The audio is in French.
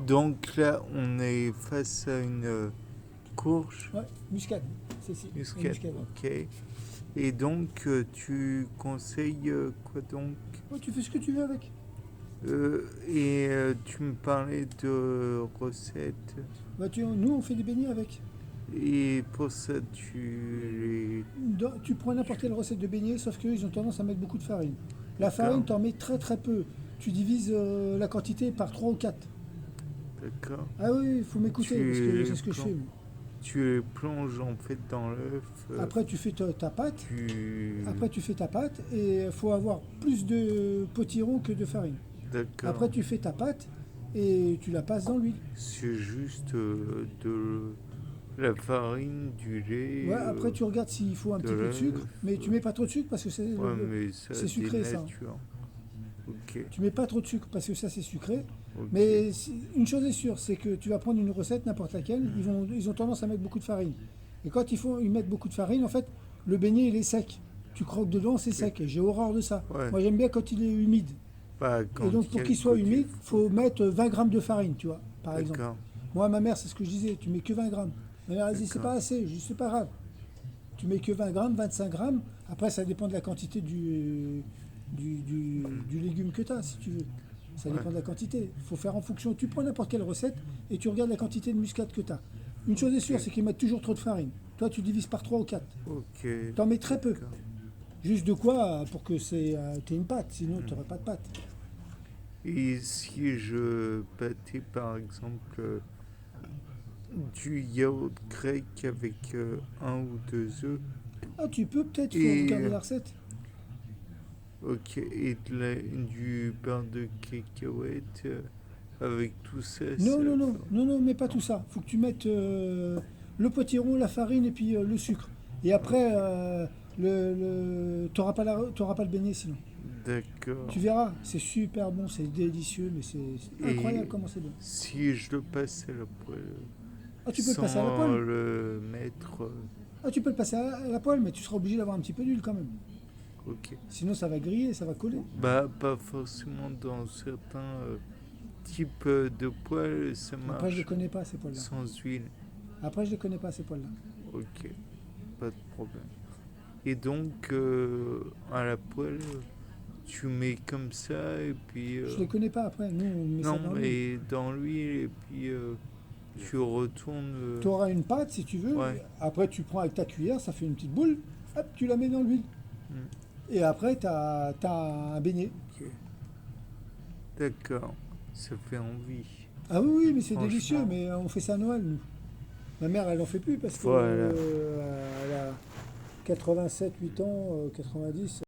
Donc là, on est face à une courge. Ouais, muscade, c'est ici. Muscade, Muscade, ouais. ok. Et donc, tu conseilles quoi donc? Ouais, tu fais ce que tu veux avec. Tu me parlais de recettes. Bah, nous, on fait des beignets avec. Et pour ça, tu Tu prends n'importe quelle recette de beignets, sauf qu'ils ont tendance à mettre beaucoup de farine. La farine, D'accord. t'en mets très très peu. Tu divises la quantité par 3 ou 4. D'accord. Ah oui, il faut m'écouter, parce que c'est ce que je fais. Moi. Tu les plonges en fait dans l'œuf. Après, tu fais ta pâte. Tu... Après, tu fais ta pâte et il faut avoir plus de potiron que de farine. D'accord. Après, tu fais ta pâte et tu la passes dans l'huile. C'est juste de la farine, du lait. Ouais, après, tu regardes s'il faut un petit peu de sucre, mais tu mets pas trop de sucre parce que c'est sucré ça. Ok. Tu mets pas trop de sucre parce que ça c'est sucré. Ok. Mais une chose est sûre, c'est que tu vas prendre une recette, n'importe laquelle, ils ont tendance à mettre beaucoup de farine. Et quand ils mettent beaucoup de farine, en fait, le beignet il est sec. Tu croques dedans, c'est sec. Et j'ai horreur de ça. Ouais. Moi j'aime bien quand il est humide. Et donc pour qu'il soit humide, il faut mettre 20 grammes de farine, tu vois, par exemple. Moi, ma mère, c'est ce que je disais, tu mets que 20 grammes. Ma mère, elle dit, c'est pas assez. Je dis, c'est pas grave. Tu mets que 20 grammes, 25 grammes. Après, ça dépend de la quantité du légume que tu as, si tu veux. Ça dépend de la quantité. Il faut faire en fonction. Tu prends n'importe quelle recette et tu regardes la quantité de muscade que tu as. Une chose est sûre, c'est qu'ils mettent toujours trop de farine. Toi, tu divises par 3 ou 4. Ok. T'en mets très peu. Juste de quoi pour que t'aies une pâte, sinon tu n'aurais pas de pâte. Et si je battais par exemple du yaourt grec avec un ou deux œufs. Ah, tu peux peut-être, il faut regarder la recette. Ok, et du beurre de cacahuète avec tout ça. Non, mais pas tout ça. Faut que tu mettes le potiron, la farine et puis le sucre. Et après, t'auras pas le beignet sinon. D'accord. Tu verras, c'est super bon, c'est délicieux, mais c'est incroyable comment c'est bon. Si je le passe à la poêle. Ah, tu peux le passer à la poêle. Sans le mettre. Ah, tu peux le passer à la poêle, mais tu seras obligé d'avoir un petit peu d'huile quand même. Ok. Sinon, ça va griller, ça va coller. Bah, pas forcément dans certains types de poêles, ça marche. Après, je ne connais pas ces poêles-là. Sans huile. Après, je ne connais pas ces poêles-là. Ok, pas de problème. Et donc, à la poêle, tu mets comme ça et puis. Je les connais pas après. Nous, on met ça dans l'huile. Mais dans l'huile et puis tu retournes. Tu auras une pâte si tu veux. Ouais. Après, tu prends avec ta cuillère, ça fait une petite boule. Hop, tu la mets dans l'huile. Et après, tu as un beignet. Ok. D'accord, ça fait envie. Ah oui, mais c'est délicieux. Mais on fait ça à Noël, nous. Ma mère, elle en fait plus parce qu'elle a 87, 8 ans, 90.